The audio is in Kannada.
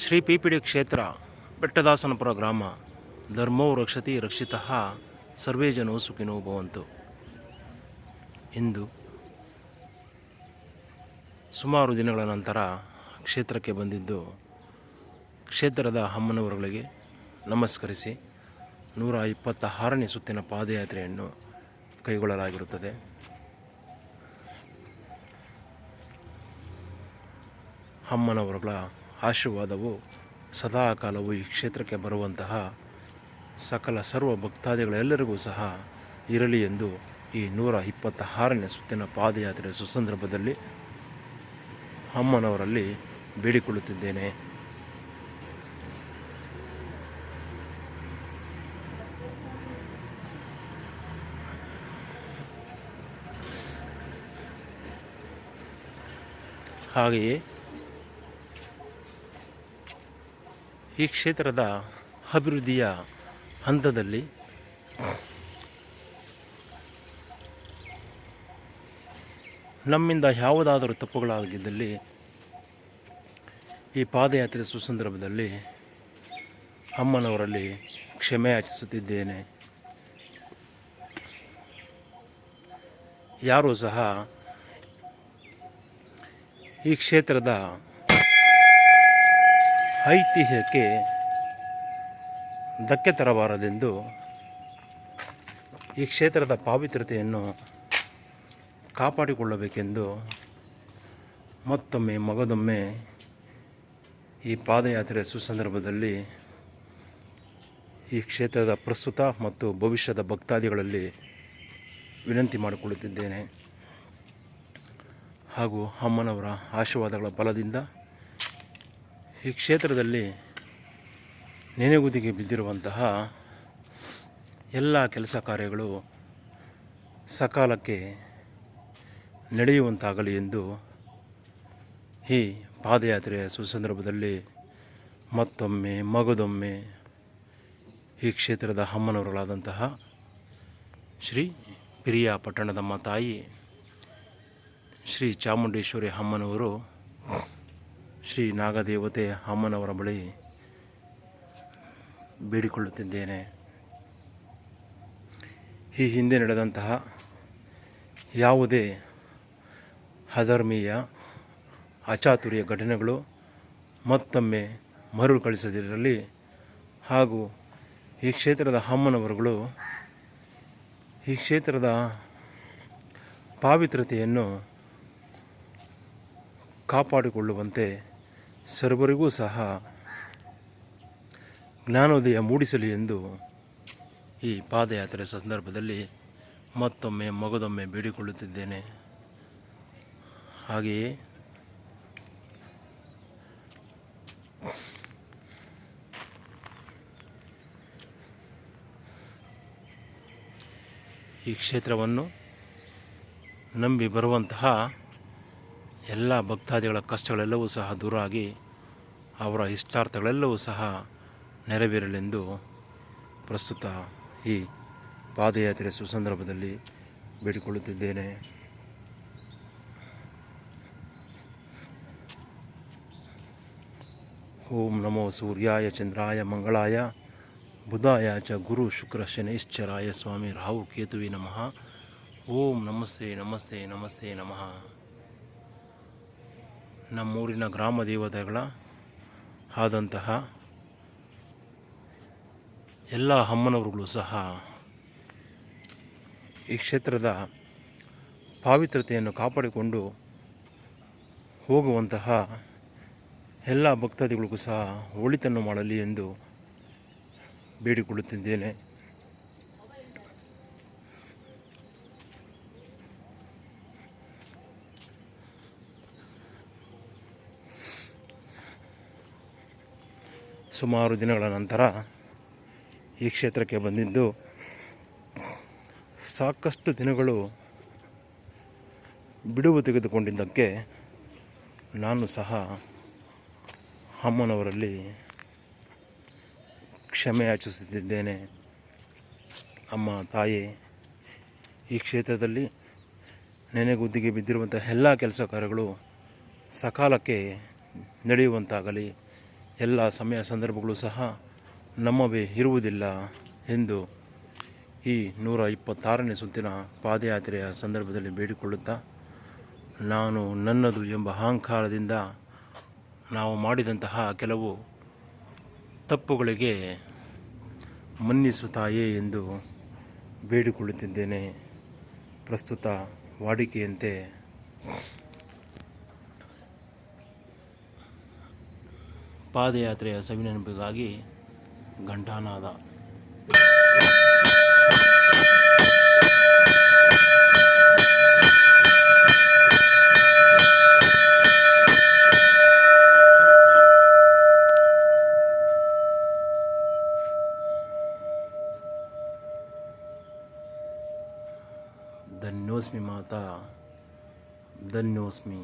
ಶ್ರೀ ಪಿಪಿಡಿ ಕ್ಷೇತ್ರ ಬೆಟ್ಟದಾಸನಪುರ ಗ್ರಾಮ ಧರ್ಮೋ ರಕ್ಷತಿ ರಕ್ಷಿತಃ ಸರ್ವೇ ಜನೋ ಸುಖಿನೋ ಭವಂತು. ಇಂದು ಸುಮಾರು ದಿನಗಳ ನಂತರ ಕ್ಷೇತ್ರಕ್ಕೆ ಬಂದಿದ್ದು ಕ್ಷೇತ್ರದ ಅಮ್ಮನವರುಗಳಿಗೆ ನಮಸ್ಕರಿಸಿ 126ನೇ ಸುತ್ತಿನ ಪಾದಯಾತ್ರೆಯನ್ನು ಕೈಗೊಳ್ಳಲಾಗಿರುತ್ತದೆ. ಅಮ್ಮನವರುಗಳ ಆಶೀರ್ವಾದವು ಸದಾಕಾಲವೂ ಈ ಕ್ಷೇತ್ರಕ್ಕೆ ಬರುವಂತಹ ಸಕಲ ಸರ್ವ ಭಕ್ತಾದಿಗಳೆಲ್ಲರಿಗೂ ಸಹ ಇರಲಿ ಎಂದು ಈ 126ನೇ ಸುತ್ತಿನ ಪಾದಯಾತ್ರೆ ಸುಸಂದರ್ಭದಲ್ಲಿ ಅಮ್ಮನವರಲ್ಲಿ ಬೇಡಿಕೊಳ್ಳುತ್ತಿದ್ದೇನೆ. ಹಾಗೆಯೇ ಈ ಕ್ಷೇತ್ರದ ಅಭಿವೃದ್ಧಿಯ ಹಂತದಲ್ಲಿ ನಮ್ಮಿಂದ ಯಾವುದಾದರೂ ತಪ್ಪುಗಳಾಗಿದ್ದಲ್ಲಿ ಈ ಪಾದಯಾತ್ರೆ ಸುಸಂದರ್ಭದಲ್ಲಿ ಅಮ್ಮನವರಲ್ಲಿ ಕ್ಷಮೆ ಯಾಚಿಸುತ್ತಿದ್ದೇನೆ. ಯಾರೂ ಸಹ ಈ ಕ್ಷೇತ್ರದ ಐತಿಹ್ಯಕ್ಕೆ ಧಕ್ಕೆ ತರಬಾರದೆಂದು ಈ ಕ್ಷೇತ್ರದ ಪಾವಿತ್ರತೆಯನ್ನು ಕಾಪಾಡಿಕೊಳ್ಳಬೇಕೆಂದು ಮತ್ತೊಮ್ಮೆ ಮಗದೊಮ್ಮೆ ಈ ಪಾದಯಾತ್ರೆ ಸುಸಂದರ್ಭದಲ್ಲಿ ಈ ಕ್ಷೇತ್ರದ ಪ್ರಸ್ತುತ ಮತ್ತು ಭವಿಷ್ಯದ ಭಕ್ತಾದಿಗಳಲ್ಲಿ ವಿನಂತಿ ಮಾಡಿಕೊಳ್ಳುತ್ತಿದ್ದೇನೆ. ಹಾಗೂ ಅಮ್ಮನವರ ಆಶೀರ್ವಾದಗಳ ಬಲದಿಂದ ಈ ಕ್ಷೇತ್ರದಲ್ಲಿ ನೆನೆಗುದಿಗೆ ಬಿದ್ದಿರುವಂತಹ ಎಲ್ಲ ಕೆಲಸ ಕಾರ್ಯಗಳು ಸಕಾಲಕ್ಕೆ ನಡೆಯುವಂತಾಗಲಿ ಎಂದು ಈ ಪಾದಯಾತ್ರೆಯ ಸುಸಂದರ್ಭದಲ್ಲಿ ಮತ್ತೊಮ್ಮೆ ಮಗದೊಮ್ಮೆ ಈ ಕ್ಷೇತ್ರದ ಅಮ್ಮನವರುಗಳಾದಂತಹ ಶ್ರೀ ಪಿರಿಯ ಪಟ್ಟಣದಮ್ಮ ತಾಯಿ ಶ್ರೀ ಚಾಮುಂಡೇಶ್ವರಿ ಅಮ್ಮನವರು ಶ್ರೀ ನಾಗದೇವತೆ ಅಮ್ಮನವರ ಬಳಿ ಬೇಡಿಕೊಳ್ಳುತ್ತಿದ್ದೇನೆ. ಈ ಹಿಂದೆ ನಡೆದಂತಹ ಯಾವುದೇ ಅಧರ್ಮೀಯ ಅಚಾತುರ್ಯ ಘಟನೆಗಳು ಮತ್ತೊಮ್ಮೆ ಮರುಕಳಿಸದಿರಲಿ ಹಾಗೂ ಈ ಕ್ಷೇತ್ರದ ಅಮ್ಮನವರುಗಳು ಈ ಕ್ಷೇತ್ರದ ಪಾವಿತ್ರತೆಯನ್ನು ಕಾಪಾಡಿಕೊಳ್ಳುವಂತೆ ಸರ್ವರಿಗೂ ಸಹ ಜ್ಞಾನೋದಯ ಮೂಡಿಸಲಿ ಎಂದು ಈ ಪಾದಯಾತ್ರೆ ಸಂದರ್ಭದಲ್ಲಿ ಮತ್ತೊಮ್ಮೆ ಮಗದೊಮ್ಮೆ ಬೇಡಿಕೊಳ್ಳುತ್ತಿದ್ದೇನೆ. ಹಾಗೆಯೇ ಈ ಕ್ಷೇತ್ರವನ್ನು ನಂಬಿ ಬರುವಂತಹ ಎಲ್ಲ ಭಕ್ತಾದಿಗಳ ಕಷ್ಟಗಳೆಲ್ಲವೂ ಸಹ ದೂರ ಆಗಿ ಅವರ ಇಷ್ಟಾರ್ಥಗಳೆಲ್ಲವೂ ಸಹ ನೆರವೇರಲೆಂದು ಪ್ರಸ್ತುತ ಈ ಪಾದಯಾತ್ರೆ ಸುಸಂದರ್ಭದಲ್ಲಿ ಬೇಡಿಕೊಳ್ಳುತ್ತಿದ್ದೇನೆ. ಓಂ ನಮೋ ಸೂರ್ಯಾಯ ಚಂದ್ರಾಯ ಮಂಗಳಾಯ ಬುಧಾಯ ಚ ಗುರು ಶುಕ್ರ ಶನೈಶ್ಚರಾಯ ಸ್ವಾಮಿ ರಾಹು ಕೇತುವೆ ನಮಃ. ಓಂ ನಮಸ್ತೆ ನಮಸ್ತೆ ನಮಸ್ತೆ ನಮಃ. ನಮ್ಮೂರಿನ ಗ್ರಾಮ ದೇವತೆಗಳ ಆದಂತಹ ಎಲ್ಲ ಅಮ್ಮನವರುಗಳು ಸಹ ಈ ಕ್ಷೇತ್ರದ ಪಾವಿತ್ರತೆಯನ್ನು ಕಾಪಾಡಿಕೊಂಡು ಹೋಗುವಂತಹ ಎಲ್ಲ ಭಕ್ತಾದಿಗಳಿಗೂ ಸಹ ಒಳಿತನ್ನು ಮಾಡಲಿ ಎಂದು ಬೇಡಿಕೊಳ್ಳುತ್ತಿದ್ದೇನೆ. ಸುಮಾರು ದಿನಗಳ ನಂತರ ಈ ಕ್ಷೇತ್ರಕ್ಕೆ ಬಂದಿದ್ದು ಸಾಕಷ್ಟು ದಿನಗಳು ಬಿಡುವು ತೆಗೆದುಕೊಂಡಿದ್ದಕ್ಕೆ ನಾನು ಸಹ ಅಮ್ಮನವರಲ್ಲಿ ಕ್ಷಮೆ ಯಾಚಿಸುತ್ತಿದ್ದೇನೆ. ಅಮ್ಮ ತಾಯಿ, ಈ ಕ್ಷೇತ್ರದಲ್ಲಿ ನೆನೆಗುದ್ದಿಗೆ ಬಿದ್ದಿರುವಂಥ ಎಲ್ಲ ಕೆಲಸ ಕಾರ್ಯಗಳು ಸಕಾಲಕ್ಕೆ ನಡೆಯುವಂತಾಗಲಿ. ಎಲ್ಲ ಸಮಯ ಸಂದರ್ಭಗಳು ಸಹ ನಮ್ಮವೇ ಇರುವುದಿಲ್ಲ ಎಂದು ಈ 126ನೇ ಸುತ್ತಿನ ಪಾದಯಾತ್ರೆಯ ಸಂದರ್ಭದಲ್ಲಿ ಬೇಡಿಕೊಳ್ಳುತ್ತಾ, ನಾನು ನನ್ನದು ಎಂಬ ಅಹಂಕಾರದಿಂದ ನಾವು ಮಾಡಿದಂತಹ ಕೆಲವು ತಪ್ಪುಗಳಿಗೆ ಮನ್ನಿಸು ತಾಯೇ ಎಂದು ಬೇಡಿಕೊಳ್ಳುತ್ತಿದ್ದೇನೆ. ಪ್ರಸ್ತುತ ವಾಡಿಕೆಯಂತೆ ಪಾದಯಾತ್ರೆಯ ಸವಿನೆನಪಿಗಾಗಿ ಘಂಟಾನಾದ. ಧನ್ಯೋಸ್ಮಿ ಮಾತಾ, ಧನ್ಯೋಸ್ಮಿ.